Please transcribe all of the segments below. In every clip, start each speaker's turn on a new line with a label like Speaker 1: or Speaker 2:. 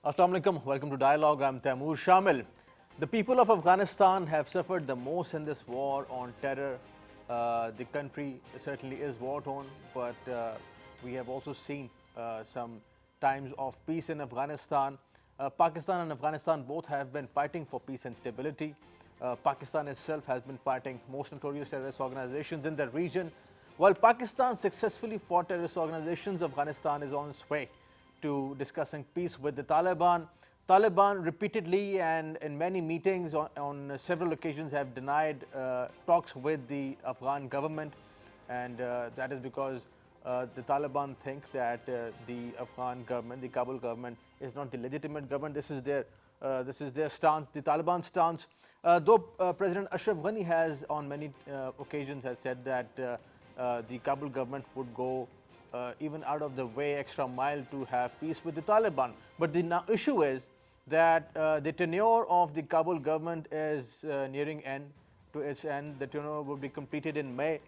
Speaker 1: Assalamu alaikum. Welcome to Dialogue. I'm Taimur. Shamil. The people of Afghanistan have suffered the most in this war on terror. The country certainly is war-torn, but we have also seen some times of peace in Afghanistan. Pakistan and Afghanistan both have been fighting for peace and stability. Pakistan itself has been fighting most notorious terrorist organizations in the region. While Pakistan successfully fought terrorist organizations, Afghanistan is on its way to discussing peace with the Taliban. Taliban repeatedly and in many meetings on several occasions have denied talks with the Afghan government, and that is because the Taliban think that the Afghan government, the Kabul government, is not the legitimate government. This is their stance, the Taliban stance. Though President Ashraf Ghani has on many occasions has said that the Kabul government would go even out of the way, extra mile to have peace with the Taliban. But the issue is that the tenure of the Kabul government is nearing to its end. The tenure will be completed in May,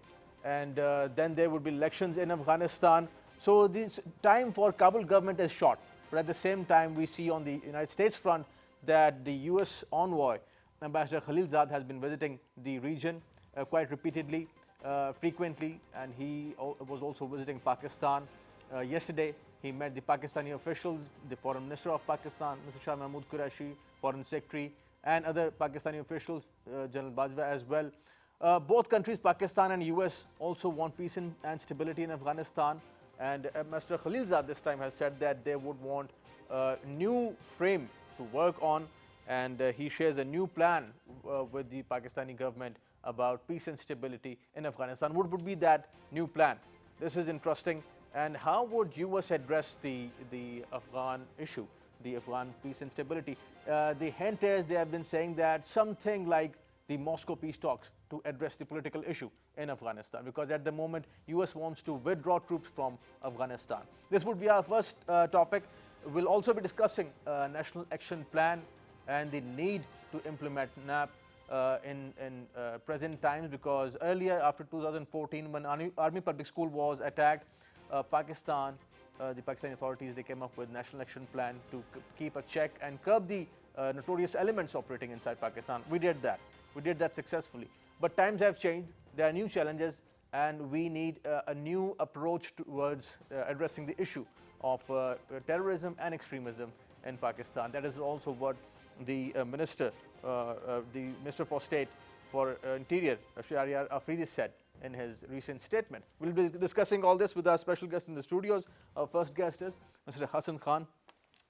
Speaker 1: and then there would be elections in Afghanistan. So this time for Kabul government is short. But at the same time, we see on the United States front that the US envoy, Ambassador Khalilzad, has been visiting the region quite repeatedly, frequently, and he was also visiting Pakistan. Yesterday, he met the Pakistani officials, the Foreign Minister of Pakistan, Mr. Shah Mehmood Qureshi, Foreign Secretary, and other Pakistani officials, General Bajwa as well. Both countries, Pakistan and US, also want peace and stability in Afghanistan. And Mr. Khalilzad this time has said that they would want a new frame to work on, and he shares a new plan with the Pakistani government about peace and stability in Afghanistan. What would be that new plan? This is interesting. And how would US address the Afghan issue, the Afghan peace and stability? The hint is they have been saying that something like the Moscow peace talks to address the political issue in Afghanistan, because at the moment US wants to withdraw troops from Afghanistan. This would be our first topic. We'll also be discussing National Action Plan and the need to implement NAP in present times, because earlier, after 2014, when Army Public School was attacked, Pakistan, the Pakistani authorities, they came up with National Action Plan to keep a check and curb the notorious elements operating inside Pakistan. We did that. We did that successfully. But times have changed. There are new challenges, and we need a new approach towards addressing the issue of terrorism and extremism in Pakistan. That is also what the Minister for State for Interior, Shahryar Afridi, said in his recent statement. We'll be discussing all this with our special guest in the studios. Our first guest is Mr. Hassan Khan,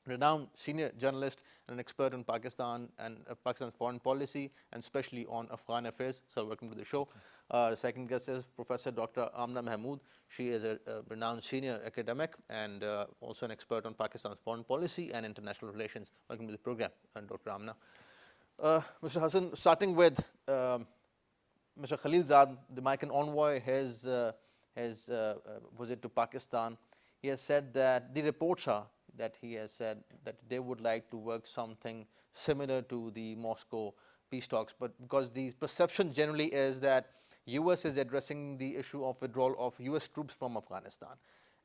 Speaker 1: renowned senior journalist and an expert on Pakistan and Pakistan's foreign policy, and especially on Afghan affairs. So welcome to the show. The second guest is Professor Dr. Amina Mehmood. She is a renowned senior academic and also an expert on Pakistan's foreign policy and international relations. Welcome to the program, Dr. Amina. Mr. Hassan, starting with Mr. Khalilzad, the American envoy, his visit to Pakistan, he has said that the reports are that he has said that they would like to work something similar to the Moscow peace talks, but because the perception generally is that US is addressing the issue of withdrawal of US troops from Afghanistan,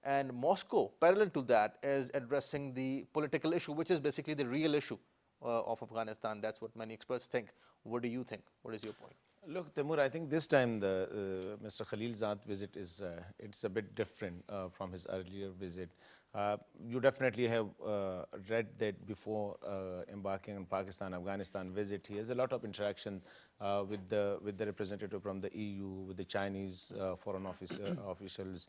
Speaker 1: and Moscow, parallel to that, is addressing the political issue, which is basically the real issue of Afghanistan. That's what many experts think. What do you think? What is your point?
Speaker 2: Look, Taimur, I think this time the Mr. Khalilzad visit is it's a bit different from his earlier visit. You definitely have read that before embarking on Pakistan-Afghanistan visit, he has a lot of interaction with the representative from the EU, with the Chinese foreign officials,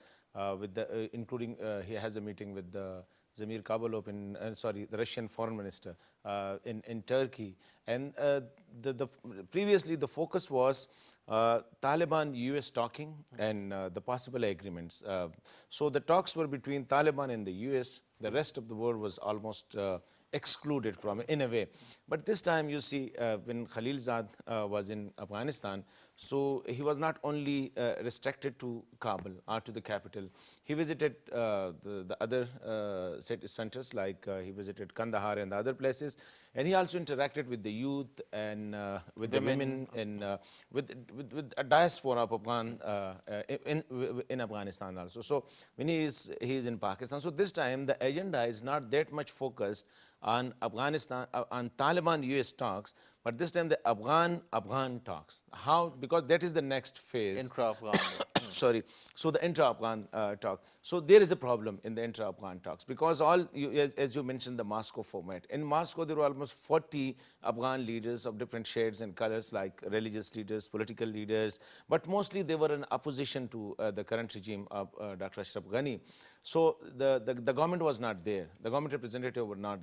Speaker 2: including he has a meeting with the Zamir Kabulov the Russian foreign minister in Turkey. And previously the focus was Taliban-US talking and the possible agreements. So the talks were between Taliban and the US. The rest of the world was almost excluded from it in a way. But this time you see when Khalilzad was in Afghanistan, so he was not only restricted to Kabul or to the capital. He visited the other centers, like he visited Kandahar and the other places. And he also interacted with the youth and with the women and with a diaspora of Afghan in Afghanistan also. So when he is in Pakistan, so this time the agenda is not that much focused on Afghanistan, on Taliban-US talks, but this time the Afghan talks. How? Because that is the next phase.
Speaker 1: Intra-Afghan.
Speaker 2: Sorry. So the intra-Afghan talk. So there is a problem in the intra-Afghan talks because as you mentioned, the Moscow format. In Moscow, there were almost 40 Afghan leaders of different shades and colors, like religious leaders, political leaders, but mostly they were in opposition to the current regime of Dr. Ashraf Ghani. So the government was not there. The government representative were not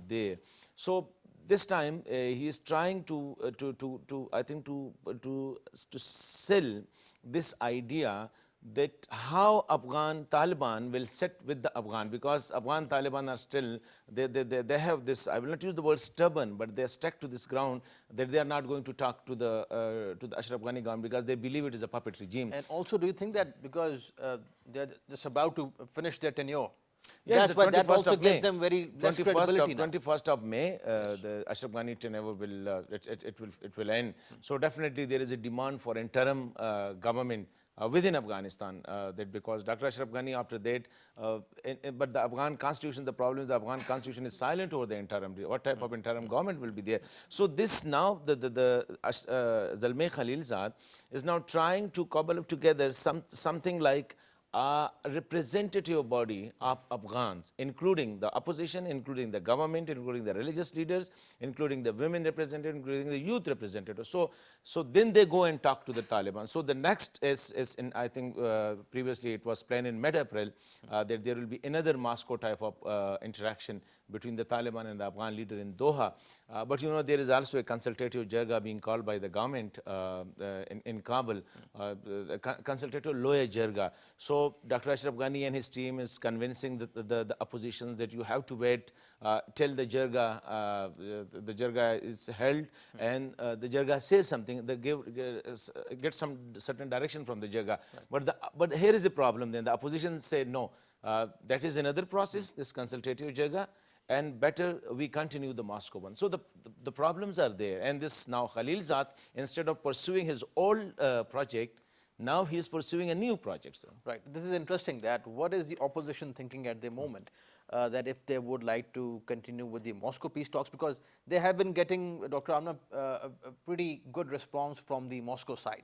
Speaker 2: there. So this time he is trying to sell this idea that how Afghan Taliban will sit with the Afghan, because Afghan Taliban are still, they have this, I will not use the word stubborn, but they are stuck to this ground that they are not going to talk to the Ashraf Ghani government because they believe it is a puppet regime.
Speaker 1: And also, do you think that because they're just about to finish their tenure,
Speaker 2: yes,
Speaker 1: that's why that also gives them very less credibility now?
Speaker 2: 21st of May, the Ashraf Ghani tenure will, it will end. So definitely there is a demand for interim government within Afghanistan, that because Dr. Ashraf Ghani after that, but the Afghan constitution, the problem is the Afghan constitution is silent over the interim. What type of interim government will be there? So this now, Zalmay Khalilzad is now trying to cobble up together something like a representative body of Afghans, including the opposition, including the government, including the religious leaders, including the women representatives, including the youth representatives. So then they go and talk to the Taliban. So the next is in, I think previously it was planned in mid-April that there will be another Moscow type of interaction between the Taliban and the Afghan leader in Doha. But you know, there is also a consultative jirga being called by the government in Kabul, consultative lawyer jirga. So Dr. Ashraf Ghani and his team is convincing the opposition that you have to wait till the jirga is held and the jirga says something, they get some certain direction from the jirga. Right. But here is the problem then. The opposition say no, that is another process, this consultative jirga, and better we continue the Moscow one. So the problems are there. And this now Khalilzad, instead of pursuing his old project, now he is pursuing a new project. Sir.
Speaker 1: Right. This is interesting that what is the opposition thinking at the moment? That if they would like to continue with the Moscow peace talks, because they have been getting, Dr. Amina, a pretty good response from the Moscow side.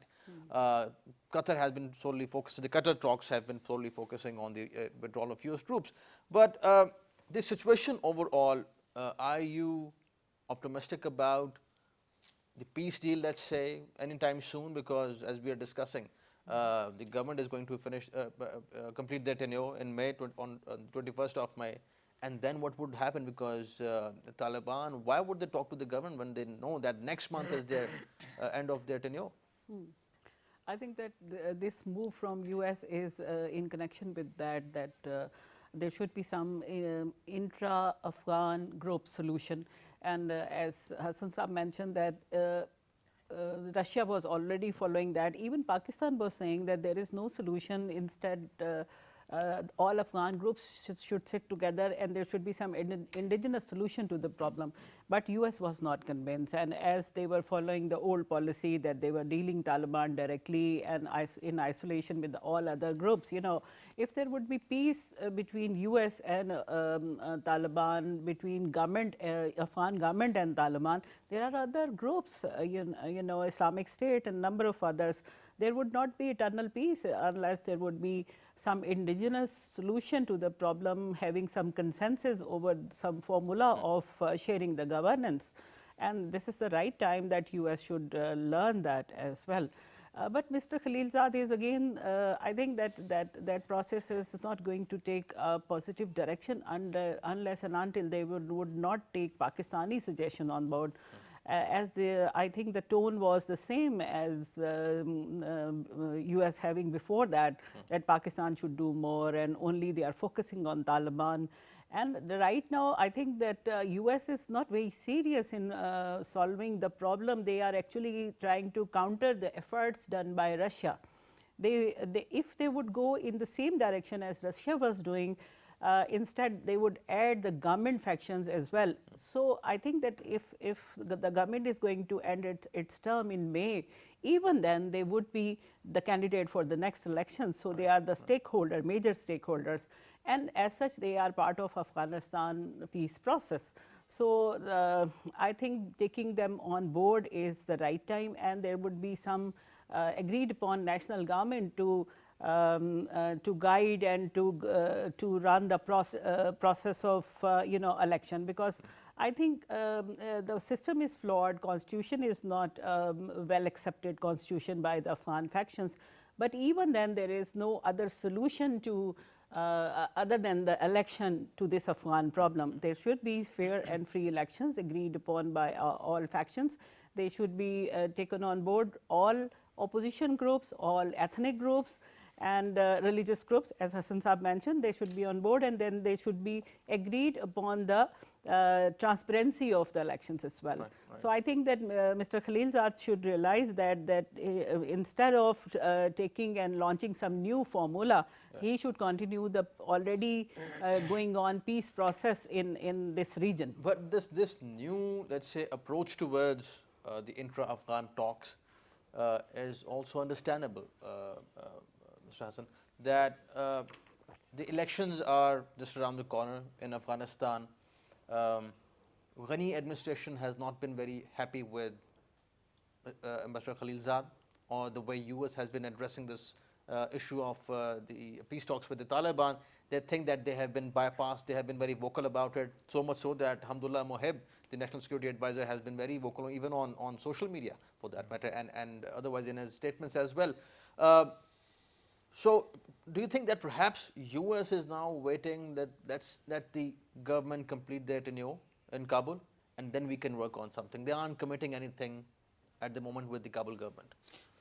Speaker 1: Qatar has been solely focused, the Qatar talks have been solely focusing on the withdrawal of US troops. But this situation overall, are you optimistic about the peace deal, let's say, anytime soon? Because as we are discussing, the government is going to finish, complete their tenure in May, on 21st of May. And then what would happen? Because the Taliban, why would they talk to the government when they know that next month is their end of their tenure?
Speaker 3: I think that this move from US is in connection with that there should be some intra-Afghan group solution. And as Hassan Saab mentioned that Russia was already following that. Even Pakistan was saying that there is no solution. Instead, all Afghan groups should sit together and there should be some indigenous solution to the problem. But US was not convinced, and as they were following the old policy that they were dealing Taliban directly and in isolation with all other groups, you know, if there would be peace between US and Taliban, between government, Afghan government and Taliban, there are other groups, you know, Islamic State and number of others. There would not be eternal peace unless there would be some indigenous solution to the problem, having some consensus over some formula of sharing the governance. And this is the right time that US should learn that as well. But Mr. Khalilzad is again, I think that process is not going to take a positive direction unless and until they would not take Pakistani suggestion on board. I think the tone was the same as US having before that, that Pakistan should do more and only they are focusing on Taliban. And right now, I think that US is not very serious in solving the problem. They are actually trying to counter the efforts done by Russia. If they would go in the same direction as Russia was doing, instead they would add the government factions as well. So I think that if the government is going to end its term in May, even then they would be the candidate for the next election. So they are the stakeholder, major stakeholders, and as such they are part of Afghanistan peace process. So I think taking them on board is the right time, and there would be some agreed upon national government to guide and to run the process of election, because I think the system is flawed, constitution is not well accepted constitution by the Afghan factions, but even then there is no other solution to other than the election to this Afghan problem. There should be fair and free elections agreed upon by all factions. They should be taken on board, all opposition groups, all ethnic groups, and religious groups, as Hassan Saab mentioned, they should be on board, and then they should be agreed upon the transparency of the elections as well. Right. So I think that Mr. Khalilzad should realize that instead of taking and launching some new formula, he should continue the already going on peace process in this region.
Speaker 1: But this new, let's say, approach towards the intra-Afghan talks is also understandable, Mr. Hassan, that the elections are just around the corner in Afghanistan. Ghani administration has not been very happy with Ambassador Khalilzad or the way US has been addressing this issue of the peace talks with the Taliban. They think that they have been bypassed. They have been very vocal about it, so much so that Hamdullah Mohib, the National Security Advisor, has been very vocal even on social media for that matter, and otherwise in his statements as well. So do you think that perhaps US is now waiting that the government complete their tenure in Kabul and then we can work on something? They aren't committing anything at the moment with the Kabul government.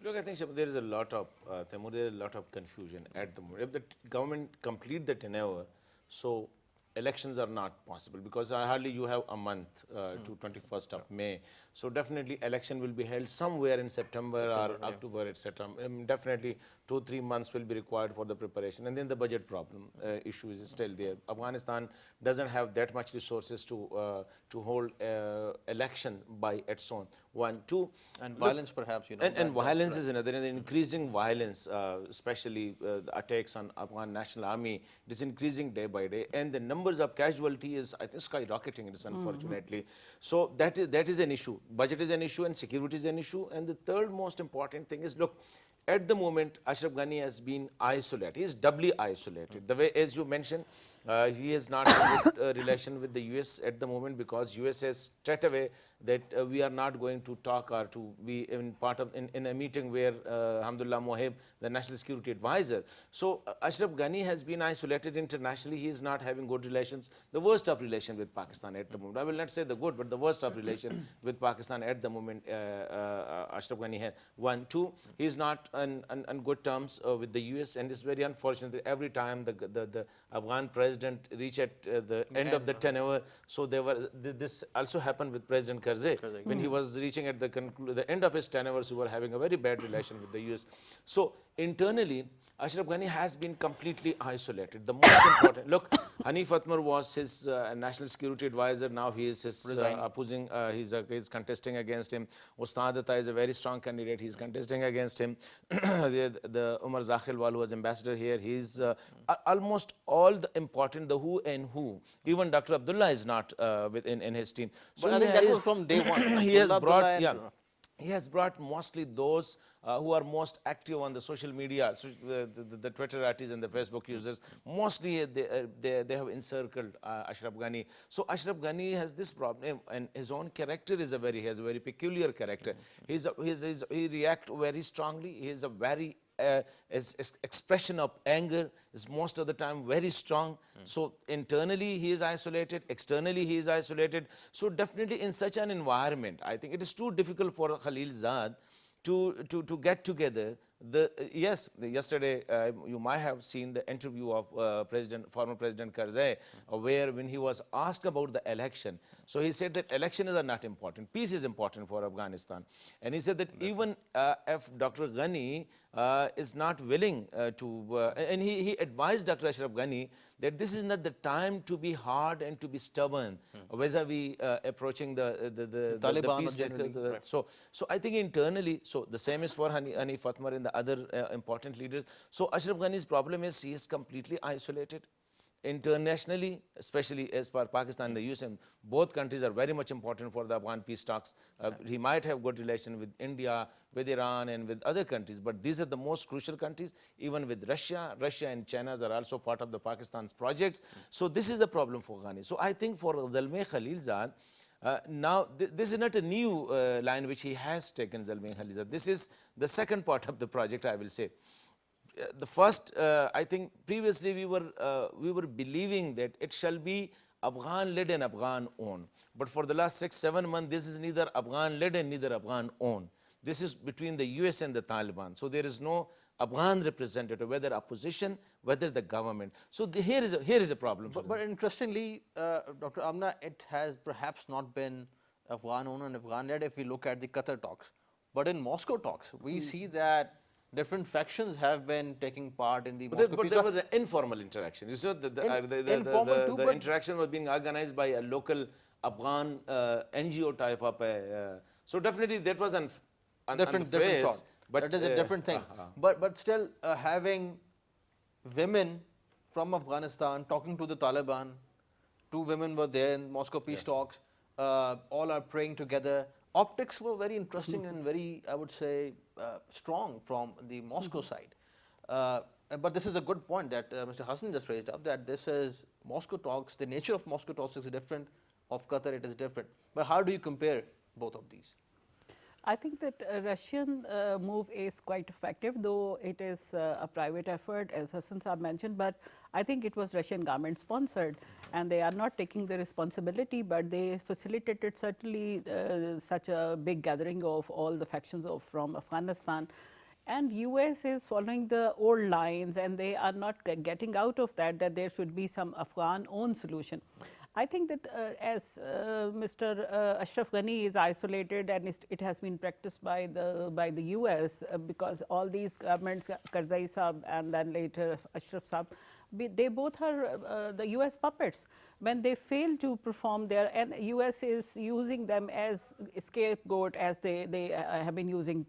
Speaker 2: Look, I think there is a lot of Taimur, there is a lot of confusion at the moment. If the government complete the tenure, so elections are not possible, because hardly you have a month to 21st of May. So definitely election will be held somewhere in September or October, etc. Definitely 2-3 months will be required for the preparation, and then the budget problem issue is still there. Afghanistan doesn't have that much resources to hold election by its own. 1, 2,
Speaker 1: and violence, perhaps,
Speaker 2: and violence is another. And increasing violence, especially the attacks on Afghan National Army, it is increasing day by day, and the numbers of casualty is, I think, skyrocketing. It is unfortunately. So that is an issue. Budget is an issue, and security is an issue. And the third most important thing is, look, at the moment, Ashraf Ghani has been isolated. He is doubly isolated. The way, as you mentioned, he has not a good relation with the US at the moment, because US has straight away that we are not going to talk or to be in a meeting where Alhamdulillah Mohib, the National Security Advisor. So Ashraf Ghani has been isolated internationally. He is not having good relations, the worst of relation with Pakistan at the moment. I will not say the good, but the worst of relation with Pakistan at the moment Ashraf Ghani has. 1, 2, he is not on good terms with the US, and it's very unfortunate that every time the Afghan president reached at the end of the tenure, so this also happened with President Karzai. When he was reaching at the end of his tenure, we were having a very bad relation with the US. So internally, Ashraf Ghani has been completely isolated. The most important, look, Hanif Atmar was his national security advisor. Now he is his opposing, he's contesting against him. Ustad Atta is a very strong candidate. He's contesting against him. the Umar Zakhilwal, who was ambassador here, he's almost all the important, the who and who. Even Dr. Abdullah is not in his team.
Speaker 1: So I think that was from day one.
Speaker 2: He has brought, he has brought mostly those who are most active on the social media, so the Twitter artists and the Facebook users. Mostly they have encircled Ashraf Ghani. So Ashraf Ghani has this problem, and his own character is he has a very peculiar character. He reacts very strongly. He is a very his expression of anger is most of the time very strong. So internally he is isolated, externally he is isolated. So definitely in such an environment, I think it is too difficult for Khalilzad to get together. Yesterday you might have seen the interview of former President Karzai, where when he was asked about the election, So he said that elections are not important, peace is important for Afghanistan. And he said that even if Dr. Ghani is not willing and he advised Dr. Ashraf Ghani that this is not the time to be hard and to be stubborn vis-a-vis approaching the
Speaker 1: Taliban
Speaker 2: peace.
Speaker 1: generally,
Speaker 2: So I think internally, so the same is for Hanif Atmar and the other important leaders. So Ashraf Ghani's problem is he is completely isolated. Internationally, especially as per Pakistan and the US, and both countries are very much important for the Afghan peace talks. He might have good relation with India, with Iran and with other countries, but these are the most crucial countries, even with Russia. Russia and China are also part of the Pakistan's project. So this is the problem for Ghani. So I think for Zalmay Khalilzad, now this is not a new line which he has taken, Zalmay Khalilzad. This is the second part of the project, I will say. The first, I think previously we were believing that it shall be Afghan-led and Afghan-owned. But for the last 6-7 months, this is neither Afghan-led and neither Afghan-owned. This is between the US and the Taliban. So there is no Afghan representative, whether opposition, whether the government. So here is a problem.
Speaker 1: But interestingly, Dr. Amina, it has perhaps not been Afghan-owned and Afghan-led if we look at the Qatar talks. But in Moscow talks, we see that different factions have been taking part in the Moscow
Speaker 2: But there was an informal interaction. You saw the interaction was being organized by a local Afghan NGO type of so definitely that was on
Speaker 1: different shot. But that is a different thing. But still having women from Afghanistan talking to the Taliban, 2 women were there in Moscow peace talks, all are praying together. Optics were very interesting and very, I would say, strong from the Moscow side. But this is a good point that Mr. Hassan just raised up, that this is Moscow talks, the nature of Moscow talks is different, of Qatar it is different. But how do you compare both of these?
Speaker 3: I think that Russian move is quite effective, though it is a private effort, as Hassan Saab mentioned, but I think it was Russian government sponsored, and they are not taking the responsibility, but they facilitated certainly such a big gathering of all the factions from Afghanistan. And US is following the old lines, and they are not getting out of that there should be some Afghan-owned solution. I think that as Mr. Ashraf Ghani is isolated and it has been practiced by the US because all these governments, Karzai Saab and then later Ashraf Saab, they both are the US puppets. When they fail to perform there, and US is using them as a scapegoat as they have been using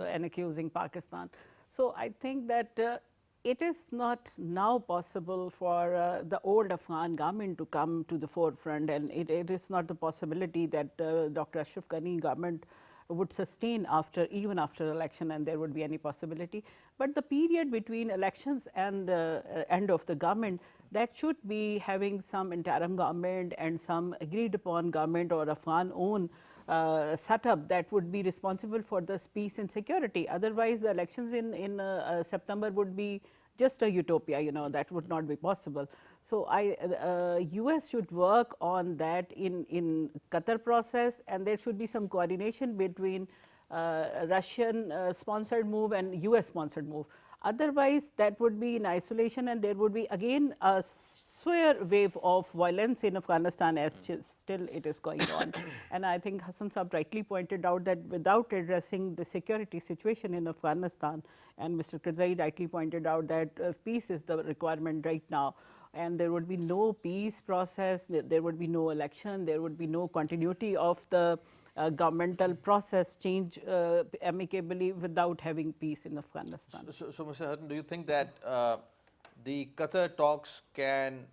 Speaker 3: and accusing Pakistan. So I think that it is not now possible for the old Afghan government to come to the forefront, and it is not the possibility that Dr. Ashraf Ghani government would sustain even after election, and there would be any possibility. But the period between elections and end of the government, that should be having some interim government and some agreed upon government or Afghan-owned setup that would be responsible for this peace and security. Otherwise, the elections in September would be just a utopia, that would not be possible. So US should work on that in Qatar process, and there should be some coordination between Russian sponsored move and US sponsored move. Otherwise, that would be in isolation, and there would be again a severe wave of violence in Afghanistan as still it is going on. And I think Hassan Saab rightly pointed out that without addressing the security situation in Afghanistan, and Mr. Karzai rightly pointed out that peace is the requirement right now, and there would be no peace process, there would be no election, there would be no continuity of the governmental process change amicably without having peace in Afghanistan.
Speaker 1: So Mr. Hassan, do you think that the Qatar talks can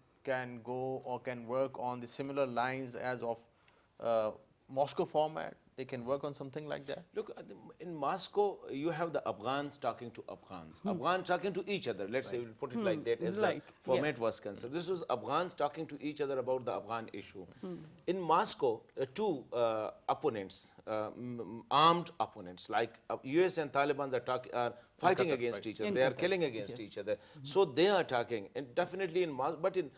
Speaker 1: go or can work on the similar lines as of Moscow format? They can work on something like that?
Speaker 2: Look, in Moscow, you have the Afghans talking to Afghans, Afghans talking to each other. Let's say we'll put it like that as the format was concerned. This was Afghans talking to each other about the Afghan issue. In Moscow, 2 opponents, armed opponents, like US and Taliban are fighting against each other. They are killing against each other. So they are talking, and definitely in Moscow, but in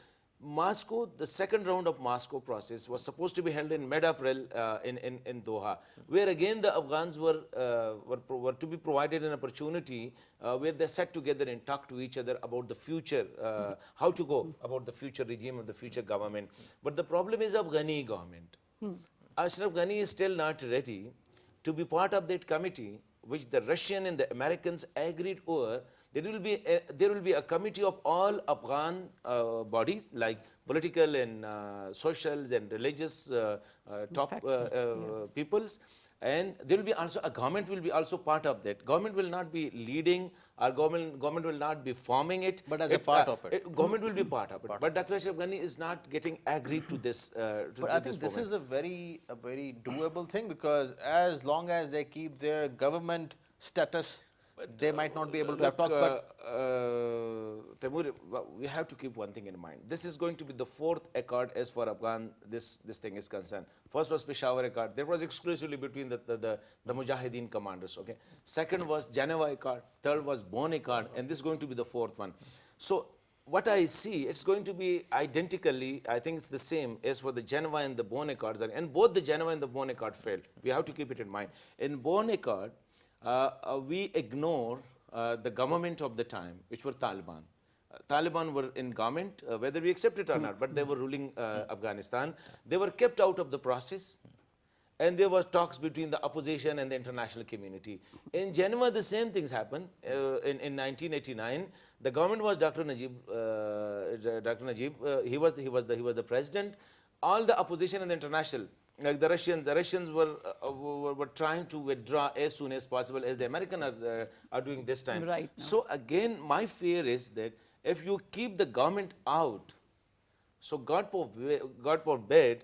Speaker 2: Moscow, the second round of Moscow process was supposed to be held in mid-April in Doha, where again the Afghans were to be provided an opportunity where they sat together and talked to each other about the future, how to go about the future regime of the future government. But the problem is Afghani government. Ashraf Ghani is still not ready to be part of that committee which the Russian and the Americans agreed over. There will be a committee of all Afghan bodies like political and socials and religious top
Speaker 3: Factions,
Speaker 2: peoples, and there will be also a government will be also part of that. Government will not be leading, or government will not be forming it,
Speaker 1: But as a part of it.
Speaker 2: government will be part of it. But Dr. Ashraf Ghani is not getting agreed to this.
Speaker 1: But I think this is a very doable thing, because as long as they keep their government status, they might not be able to have talk. But
Speaker 2: Taimur, we have to keep one thing in mind. This is going to be the fourth accord as far Afghan this thing is concerned. First was Peshawar Accord. That was exclusively between the Mujahideen commanders. Okay. Second was Geneva Accord. Third was Bonn Accord, and this is going to be the fourth one. So what I see, it's going to be identically, I think it's the same as for the Geneva and the Bonn Accords, and both the Geneva and the Bonn Accord failed. We have to keep it in mind. In Bonn Accord, we ignore the government of the time, which were Taliban. Taliban were in government, whether we accept it or not, but they were ruling Afghanistan. They were kept out of the process, and there was talks between the opposition and the international community. In Geneva, the same things happened. In 1989, the government was Dr. Najib. He was the president. All the opposition and the international, like the Russians were trying to withdraw as soon as possible, as the Americans are doing this time.
Speaker 3: Right now.
Speaker 2: So again, my fear is that if you keep the government out, so God forbid,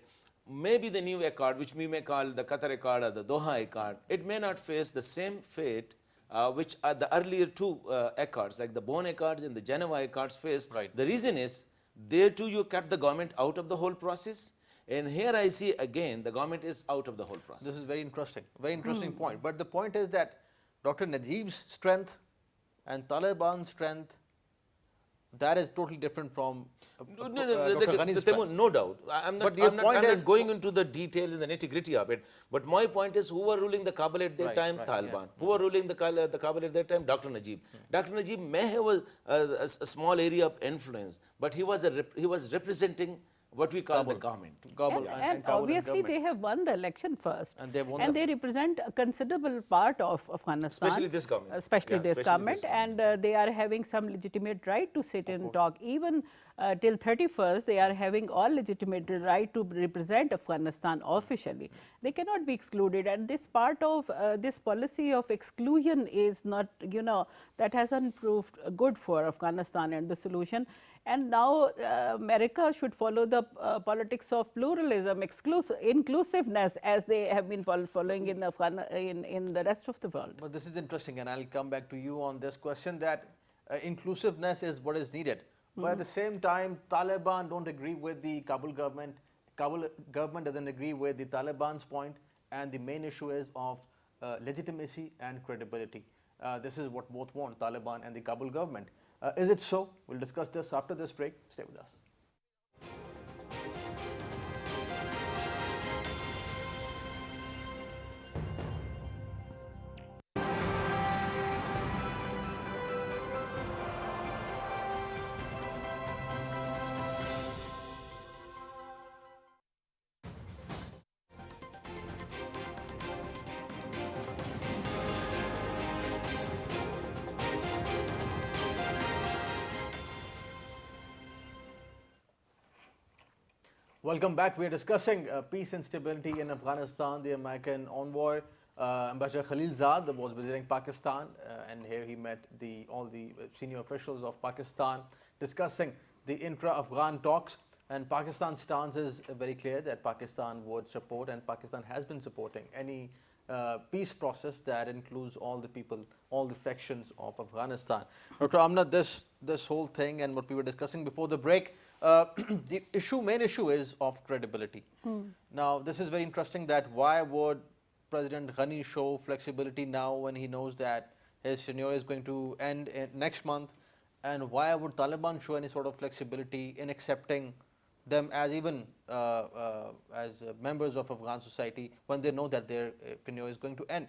Speaker 2: maybe the new accord, which we may call the Qatar Accord or the Doha Accord, it may not face the same fate which are the earlier two accords, like the Bonn Accords and the Geneva Accords faced.
Speaker 1: Right.
Speaker 2: The reason is, there too you kept the government out of the whole process. And here I see again, the government is out of the whole process.
Speaker 1: this is very interesting point. But the point is that Dr. Najib's strength and Taliban's strength, that is totally different from Dr. Ghani's strength.
Speaker 2: No doubt. I'm
Speaker 1: But
Speaker 2: not,
Speaker 1: your point is-
Speaker 2: going into the detail and the nitty-gritty of it. But my point is, who were ruling the Kabul at that
Speaker 1: Right,
Speaker 2: time?
Speaker 1: right,
Speaker 2: Taliban. Who were ruling the Kabul at that time? Dr. Najib. Dr. Najib may have a small area of influence, but he was representing what we call the government.
Speaker 1: Kabul
Speaker 3: And
Speaker 1: Kabul
Speaker 3: obviously
Speaker 1: government.
Speaker 3: they have won the election first,
Speaker 1: And they won
Speaker 3: and
Speaker 1: the-
Speaker 3: they represent a considerable part of Afghanistan,
Speaker 2: Especially this government.
Speaker 3: especially
Speaker 2: Yeah,
Speaker 3: this
Speaker 2: especially
Speaker 3: government,
Speaker 2: this
Speaker 3: and they are having some legitimate right to sit and talk. Even till 31st, they are having all legitimate right to represent Afghanistan officially. They cannot be excluded, and this part of this policy of exclusion is not, that hasn't proved good for Afghanistan and the solution. And now America should follow the politics of pluralism, inclusiveness, as they have been following in the rest of the world.
Speaker 1: But this is interesting, and I'll come back to you on this question, that inclusiveness is what is needed. But at the same time, Taliban don't agree with the Kabul government. Kabul government doesn't agree with the Taliban's point, and the main issue is of legitimacy and credibility. This is what both want, Taliban and the Kabul government. Is it so? We'll discuss this after this break. Stay with us. Welcome back. We are discussing peace and stability in Afghanistan. The American envoy, Ambassador Khalilzad, was visiting Pakistan, and here he met all the senior officials of Pakistan, discussing the intra-Afghan talks. And Pakistan's stance is very clear that Pakistan would support, and Pakistan has been supporting, any peace process that includes all the people, all the factions of Afghanistan. Dr. Amina, this whole thing and what we were discussing before the break, the main issue is of credibility. Now, this is very interesting, that why would President Ghani show flexibility now when he knows that his tenure is going to end next month, and why would Taliban show any sort of flexibility in accepting them as even as members of Afghan society when they know that their tenure is going to end?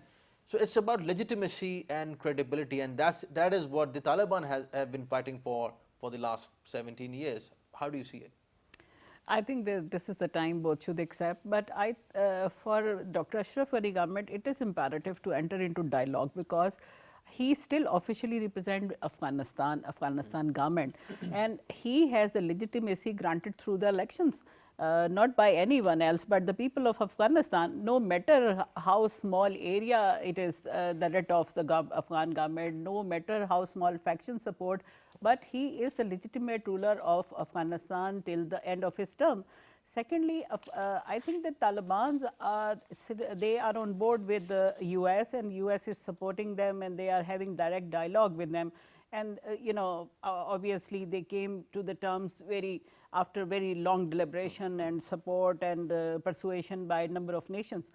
Speaker 1: So it's about legitimacy and credibility, and that is what the Taliban have been fighting for the last 17 years. How do you see it?
Speaker 3: I think that this is the time both should accept, but for Dr. Ashraf Ghani government, it is imperative to enter into dialogue because he still officially represents Afghanistan government, and he has the legitimacy granted through the elections. Not by anyone else, but the people of Afghanistan, no matter how small area it is that of the Afghan government, no matter how small faction support, but he is the legitimate ruler of Afghanistan till the end of his term. Secondly, I think the Taliban they are on board with the US, and US is supporting them, and they are having direct dialogue with them. And obviously they came to the terms after very long deliberation and support and persuasion by a number of nations.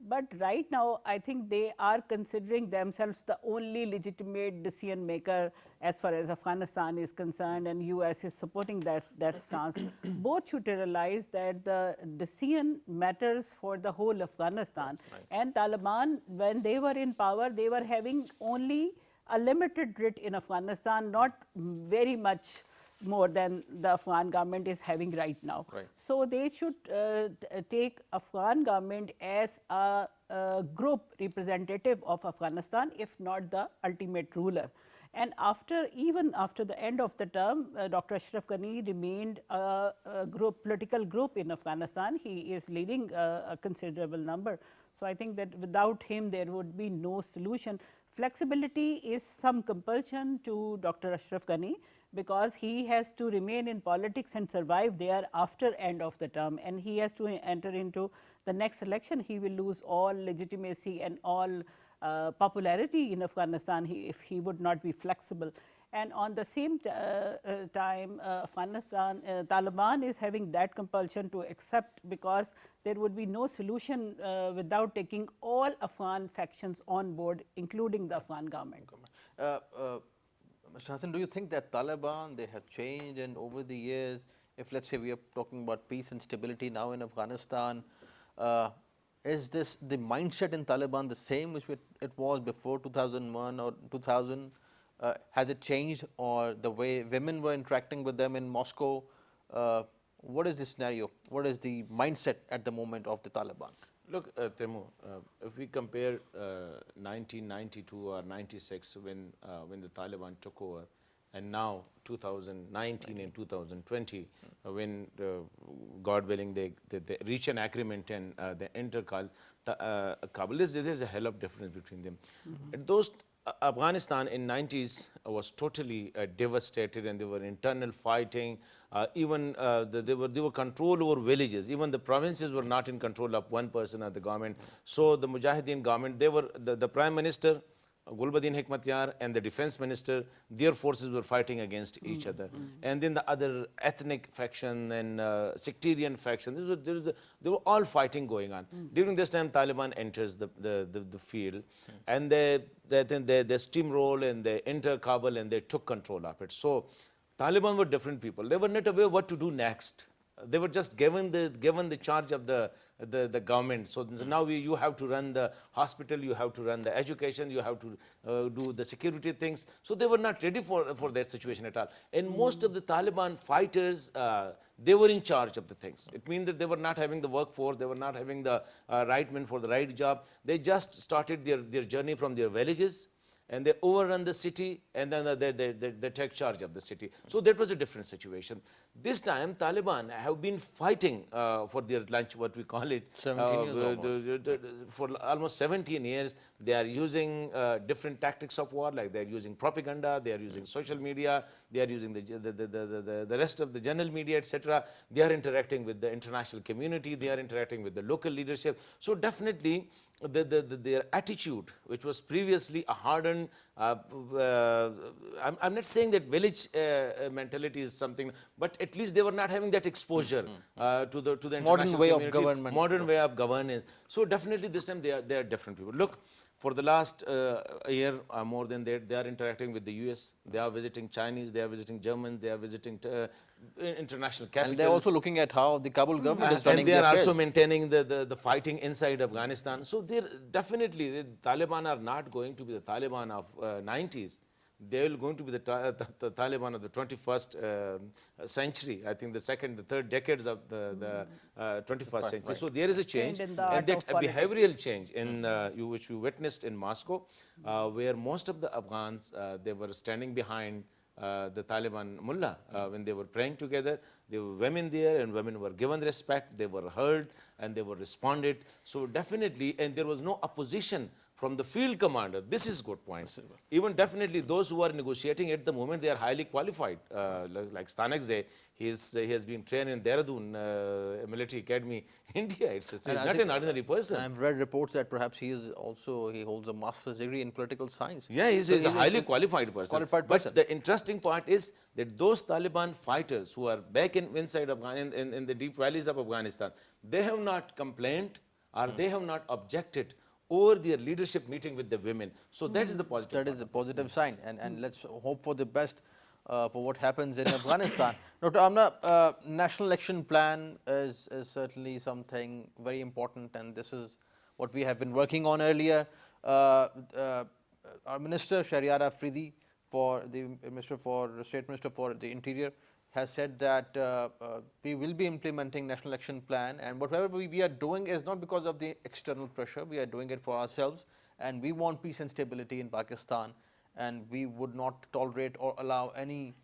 Speaker 3: But right now, I think they are considering themselves the only legitimate decision maker as far as Afghanistan is concerned, and US is supporting that stance. Both should realize that the decision matters for the whole Afghanistan. Right. And Taliban, when they were in power, they were having only a limited writ in Afghanistan, not very much more than the Afghan government is having right now. Right. So they should take Afghan government as a group representative of Afghanistan, if not the ultimate ruler. And even after the end of the term, Dr. Ashraf Ghani remained a political group in Afghanistan. He is leading a considerable number. So I think that without him, there would be no solution. Flexibility is some compulsion to Dr. Ashraf Ghani, because he has to remain in politics and survive there after end of the term, and he has to enter into the next election. He will lose all legitimacy and all popularity in Afghanistan if he would not be flexible. And on the same time, Taliban is having that compulsion to accept, because there would be no solution without taking all Afghan factions on board, including the Afghan government.
Speaker 1: Mr. Hassan, do you think that Taliban, they have changed, and over the years, if let's say we are talking about peace and stability now in Afghanistan, is the mindset in Taliban the same which it was before 2001 or 2000? Has it changed, or the way women were interacting with them in Moscow? What is the scenario? What is the mindset at the moment of the Taliban?
Speaker 2: Look, Taimur, if we compare 1992 or 96 when the Taliban took over, and now 2019 and 2020 when God willing they reach an agreement and they enter Kabul, there's a hell of difference between them. Those Afghanistan in 90s was totally devastated, and there were internal fighting. Even there were control over villages. Even the provinces were not in control of one person at the government. So the Mujahideen government, they were the prime minister, Gulbuddin Hekmatyar, and the defense minister, their forces were fighting against each other. And then the other ethnic faction and sectarian faction, they were all fighting going on. During this time, Taliban enters the field, and they steamroll and they enter Kabul and they took control of it. So Taliban were different people. They were not aware what to do next. They were just given the charge of the government. So now you have to run the hospital, you have to run the education, you have to do the security things. So they were not ready for that situation at all. And most of the Taliban fighters, they were in charge of the things. It means that they were not having the workforce, they were not having the right men for the right job. They just started their journey from their villages, and they overrun the city, and then they take charge of the city. So that was a different situation. This time, Taliban have been fighting for their lunch, what we call it,
Speaker 1: 17 years
Speaker 2: for almost 17 years. They are using different tactics of war, like they are using propaganda, they are using social media, they are using the rest of the general media, etc. They are interacting with the international community, they are interacting with the local leadership. So definitely, their attitude, which was previously a hardened, I'm not saying that village mentality is something, but at least they were not having that exposure to the international
Speaker 1: modern way
Speaker 2: community,
Speaker 1: of government,
Speaker 2: modern way of governance. So definitely this time they are different people. Look, for the last year or more than that, they are interacting with the US, they are visiting Chinese, they are visiting Germans, they are visiting international capitals.
Speaker 1: And they're also looking at how the Kabul government is running
Speaker 2: and they are also
Speaker 1: affairs.
Speaker 2: maintaining the fighting inside Afghanistan. So definitely the Taliban are not going to be the Taliban of 90s. they will going to be the Taliban of the 21st century. I think the second, the third decades of the 21st century. So there is a change,
Speaker 3: in the
Speaker 2: and
Speaker 3: art
Speaker 2: that
Speaker 3: of politics.
Speaker 2: behavioral change in which we witnessed in Moscow, where most of the Afghans they were standing behind the Taliban mullah when they were praying together. There were women there, and women were given respect. They were heard, and they were responded. So definitely, and there was no opposition from the field commander. This is good point. Even definitely those who are negotiating at the moment, they are highly qualified. Like Stanakze, he has been trained in Dehradun Military Academy, India. He's not an ordinary person.
Speaker 1: I've read reports that perhaps he holds a master's degree in political science.
Speaker 2: Yeah, he's a highly qualified person. But the interesting part is that those Taliban fighters who are back inside Afghanistan, in the deep valleys of Afghanistan, they have not complained or they have not objected over their leadership meeting with the women. So that is the positive.
Speaker 1: That is a positive sign, and let's hope for the best for what happens in Afghanistan. Dr. Amina, national election plan is certainly something very important, and this is what we have been working on earlier. Our Minister Shahryar Afridi, State Minister for the Interior, has said that we will be implementing national election plan, and whatever we are doing is not because of the external pressure. We are doing it for ourselves, and we want peace and stability in Pakistan, and we would not tolerate or allow any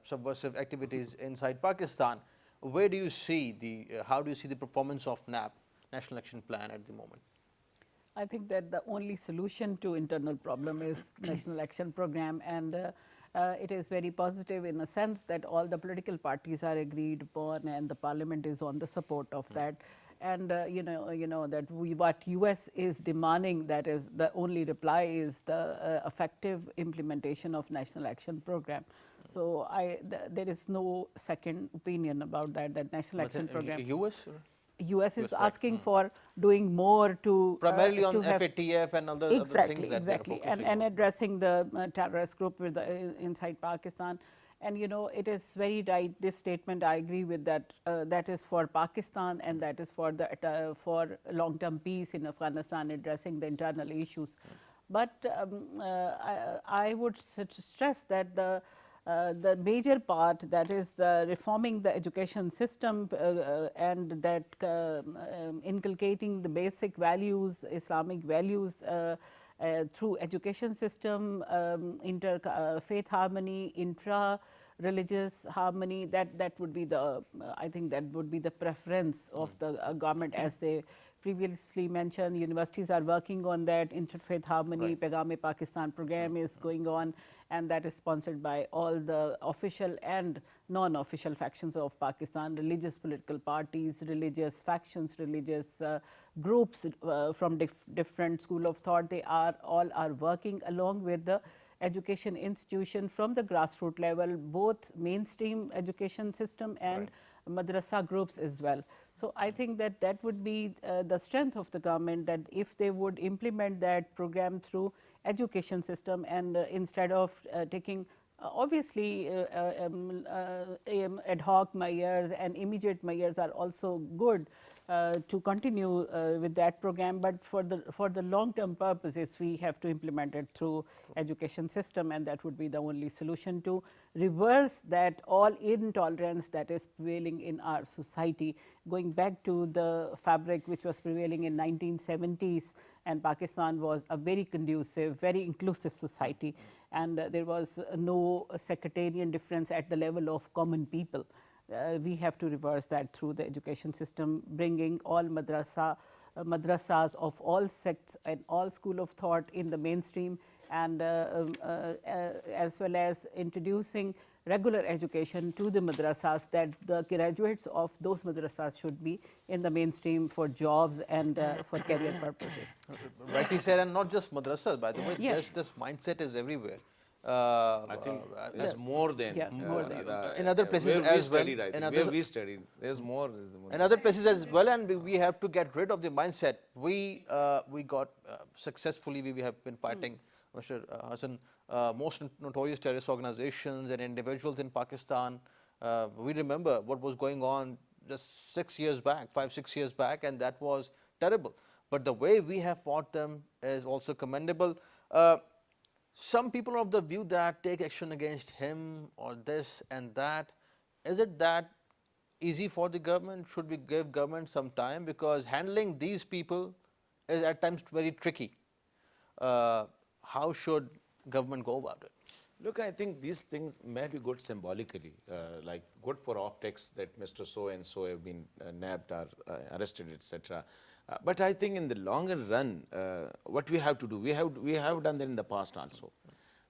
Speaker 1: subversive activities inside Pakistan. Where do you see how do you see the performance of NAP, National Action Plan, at the moment?
Speaker 3: I think that the only solution to internal problem is National Action Program, and it is very positive in a sense that all the political parties are agreed upon, and the Parliament is on the support of that. And you know that what US is demanding, that is the only reply is the effective implementation of National Action Program. So there is no second opinion about that. That National Action Program. US is asking for doing more to
Speaker 1: primarily on
Speaker 3: to
Speaker 1: FATF and other things that
Speaker 3: exactly, and addressing the terrorist group with inside Pakistan. And it is very right. This statement, I agree with that. That is for Pakistan, and that is for long-term peace in Afghanistan, addressing the internal issues. But I would stress that the major part, that is the reforming the education system and that inculcating the basic values, Islamic values through education system, faith harmony, intra-religious harmony, that would be I think that would be the preference of the government. As they previously mentioned, universities are working on that. Interfaith harmony, Paigam-e-Pakistan program is going on, and that is sponsored by all the official and non-official factions of Pakistan, religious political parties, religious factions, religious groups from different school of thought. They all are working along with the education institution from the grassroots level, both mainstream education system and madrasa groups as well. So I think that would be the strength of the government, that if they would implement that program through education system, and instead of taking obviously ad hoc measures and immediate measures are also good to continue with that program, but for the long-term purposes, we have to implement it through education system, and that would be the only solution to reverse that all intolerance that is prevailing in our society, going back to the fabric which was prevailing in 1970s, and Pakistan was a very conducive, very inclusive society, and there was no sectarian difference at the level of common people. We have to reverse that through the education system, bringing all madrasas of all sects and all school of thought in the mainstream, and as well as introducing regular education to the madrasas, that the graduates of those madrasas should be in the mainstream for jobs and for career purposes.
Speaker 1: Rightly said, and not just madrasas, by the way. This mindset is everywhere.
Speaker 2: I think there's more than
Speaker 1: in other places as well.
Speaker 2: Where we studied, there's more.
Speaker 1: In other places as well, and we have to get rid of the mindset. We got successfully. We have been fighting, Mr. Hassan, most notorious terrorist organizations and individuals in Pakistan. We remember what was going on just 6 years back, 5-6 years back, and that was terrible. But the way we have fought them is also commendable. Some people are of the view that take action against him or this and that. Is it that easy for the government? Should we give government some time? Because handling these people is at times very tricky. How should government go about it?
Speaker 2: Look, I think these things may be good symbolically, like good for optics that Mr. So and so have been nabbed or arrested, etc. But I think in the longer run, what we have to do, we have done that in the past also.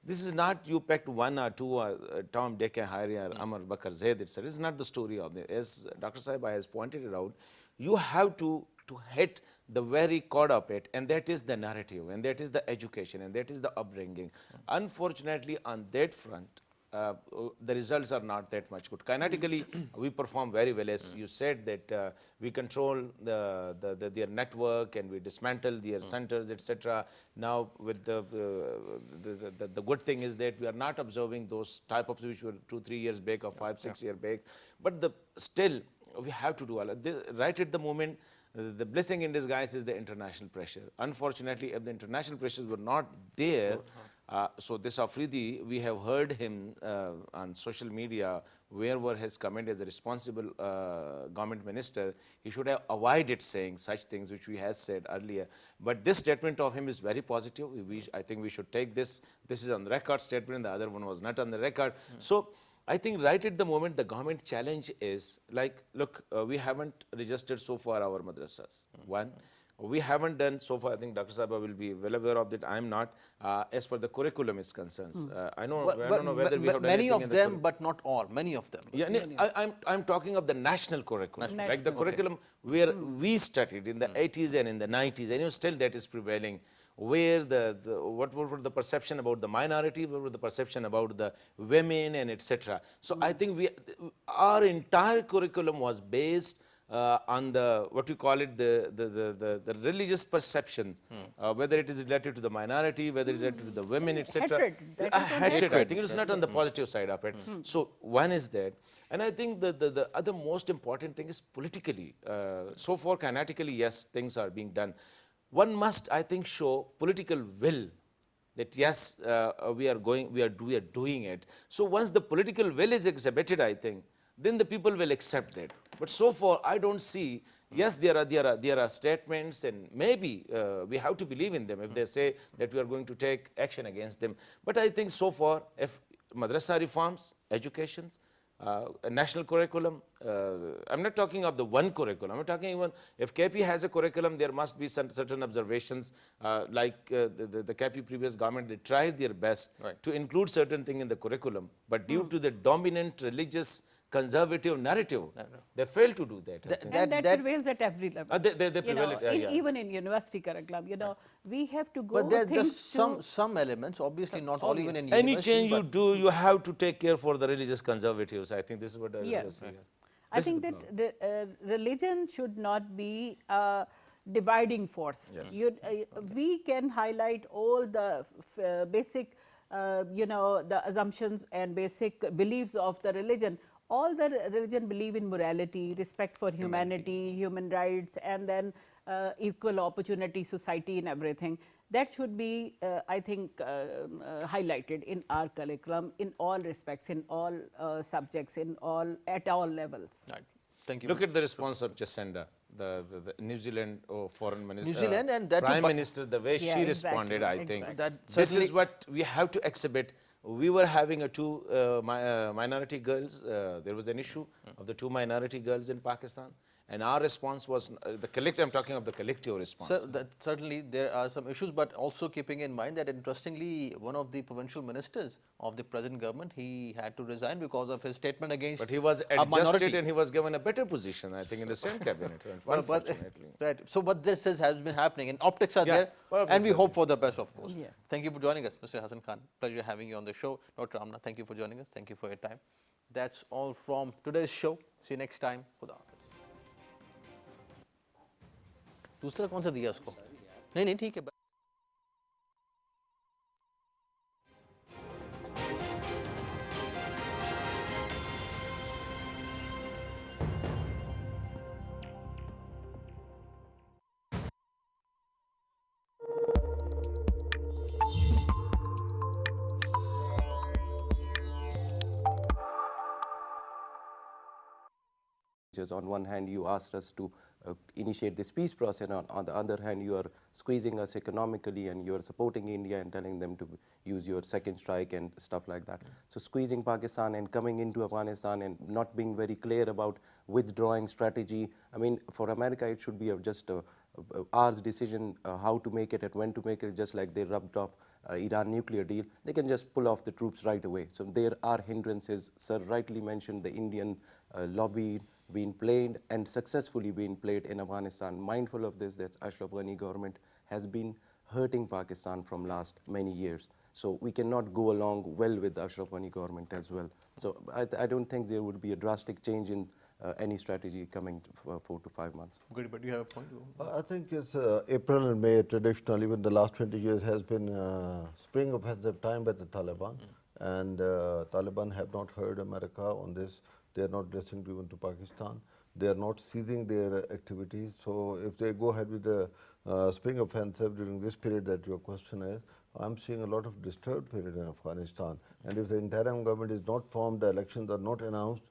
Speaker 2: This is not you picked one or two, Tom, Dick, Harry, or Amar, Bakar, Zaid, etc. This is not the story of it. As Dr. Sahiba has pointed it out, you have to hit the very core of it, and that is the narrative, and that is the education, and that is the upbringing. Unfortunately, on that front, the results are not that much good. Kinetically, we perform very well, as you said, that we control their network and we dismantle their centers, etc. Now, with the good thing is that we are not observing those type of which were 2-3 years back or 5-6 years back, but still we have to do all of this. Right at the moment, the blessing in disguise is the international pressure. Unfortunately, if the international pressures were not there, so this Afridi, we have heard him on social media, wherever his comment as a responsible government minister, he should have avoided saying such things which we had said earlier. But this statement of him is very positive. I think we should take this. This is on the record statement. The other one was not on the record. So I think right at the moment, the government challenge is like, look, we haven't registered so far our madrasas. One, we haven't done so far. I think Dr. Sahaba will be well aware of that. I'm not. As per the curriculum is concerned, I don't know whether we have done
Speaker 1: many
Speaker 2: anything
Speaker 1: of them, but not all. Many of them.
Speaker 2: Yeah, I'm talking of the national curriculum, like the curriculum where we studied in the 80s and in the 90s, and still that is prevailing. Where what were the perception about the minority, what were the perception about the women, and etc. So I think our entire curriculum was based on what we call it, the religious perceptions, whether it is related to the minority, whether it is related to the women, etc. Hatred. I think it is not on the positive side of it. So one is that. And I think the other most important thing is politically. So far, kinetically, yes, things are being done. One must, I think, show political will that yes, we are doing it. So once the political will is exhibited, I think, then the people will accept that. But so far, I don't see. Yes, there are statements, and maybe we have to believe in them if they say that we are going to take action against them. But I think so far, if madrasa reforms, educations, a national curriculum. I'm not talking of the one curriculum. I'm talking even if KP has a curriculum, there must be certain observations. Like the KP previous government, they tried their best to include certain thing in the curriculum, but due to the dominant religious conservative narrative, they failed to do that.
Speaker 3: That prevails at every level.
Speaker 2: They prevail
Speaker 3: even in university curriculum, we have to go.
Speaker 1: But there's just some elements, obviously not all even in
Speaker 2: any
Speaker 1: university.
Speaker 2: change you do, you have to take care for the religious conservatives. I think this is what I was saying.
Speaker 3: I think that religion should not be a dividing force.
Speaker 2: Yes.
Speaker 3: We can highlight all the basic, the assumptions and basic beliefs of the religion. All the religion believe in morality, respect for humanity, human rights, and then equal opportunity society and everything. That should be, I think, highlighted in our curriculum in all respects, in all subjects, at all levels.
Speaker 1: Right. Thank you.
Speaker 2: Look at the response of Jacinda, the New Zealand foreign minister,
Speaker 1: New Zealand and that
Speaker 2: prime minister, the way she responded, I think this is what we have to exhibit. We were having two minority girls. There was an issue of the 2 minority girls in Pakistan. And our response was the collective. I'm talking of the collective response.
Speaker 1: So certainly there are some issues, but also keeping in mind that interestingly, one of the provincial ministers of the present government, he had to resign because of his statement against.
Speaker 2: But he was adjusted and he was given a better position, I think, in the same cabinet. Unfortunately.
Speaker 1: Right. So what this has been happening, and optics are there, and we hope for the best, of course.
Speaker 3: Yeah.
Speaker 1: Thank you for joining us, Mr. Hassan Khan. Pleasure having you on the show. Dr. Amina, thank you for joining us. Thank you for your time. That's all from today's show. See you next time. Khuda Hafiz. दूसरा कौन सा दिया उसको नहीं ठीक है
Speaker 4: gestures. On one hand, you asked us to initiate this peace process, and on the other hand, you are squeezing us economically, and you are supporting India and telling them to use your second strike and stuff like that. So squeezing Pakistan and coming into Afghanistan and not being very clear about withdrawing strategy. I mean, for America, it should be just ours decision how to make it and when to make it, just like they rubbed off Iran nuclear deal. They can just pull off the troops right away. So there are hindrances. Sir rightly mentioned the Indian lobby being played and successfully being played in Afghanistan. Mindful of this, that Ashraf Ghani government has been hurting Pakistan from last many years. So we cannot go along well with the Ashraf Ghani government as well. So I don't think there would be a drastic change in any strategy coming to 4 to 5 months.
Speaker 1: Good, but do you have a point?
Speaker 5: I think it's April and May traditionally, even the last 20 years, has been spring offensive time by the Taliban. And Taliban have not heard America on this. They are not listening to even to Pakistan. They are not ceasing their activities. So if they go ahead with the spring offensive during this period that your question is, I'm seeing a lot of disturbed period in Afghanistan. And if the interim government is not formed, the elections are not announced,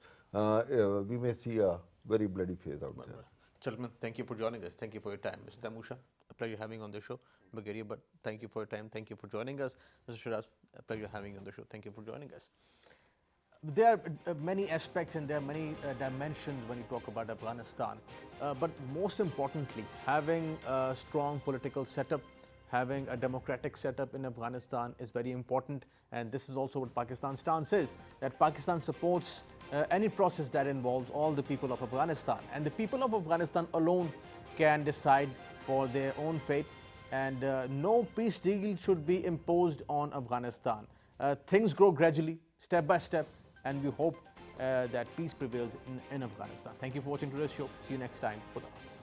Speaker 5: we may see a very bloody phase out there.
Speaker 1: Gentlemen, thank you for joining us. Thank you for your time. Mr. Taimur, a pleasure having you on the show. Bulgaria, but thank you for your time. Thank you for joining us. Mr. Shiraz, a pleasure having you on the show. Thank you for joining us. There are many aspects and there are many dimensions when you talk about Afghanistan. But most importantly, having a strong political setup, having a democratic setup in Afghanistan is very important. And this is also what Pakistan's stance is, that Pakistan supports any process that involves all the people of Afghanistan. And the people of Afghanistan alone can decide for their own fate. And no peace deal should be imposed on Afghanistan. Things grow gradually, step by step, and we hope that peace prevails in Afghanistan. Thank you for watching today's show. See you next time. Khuda.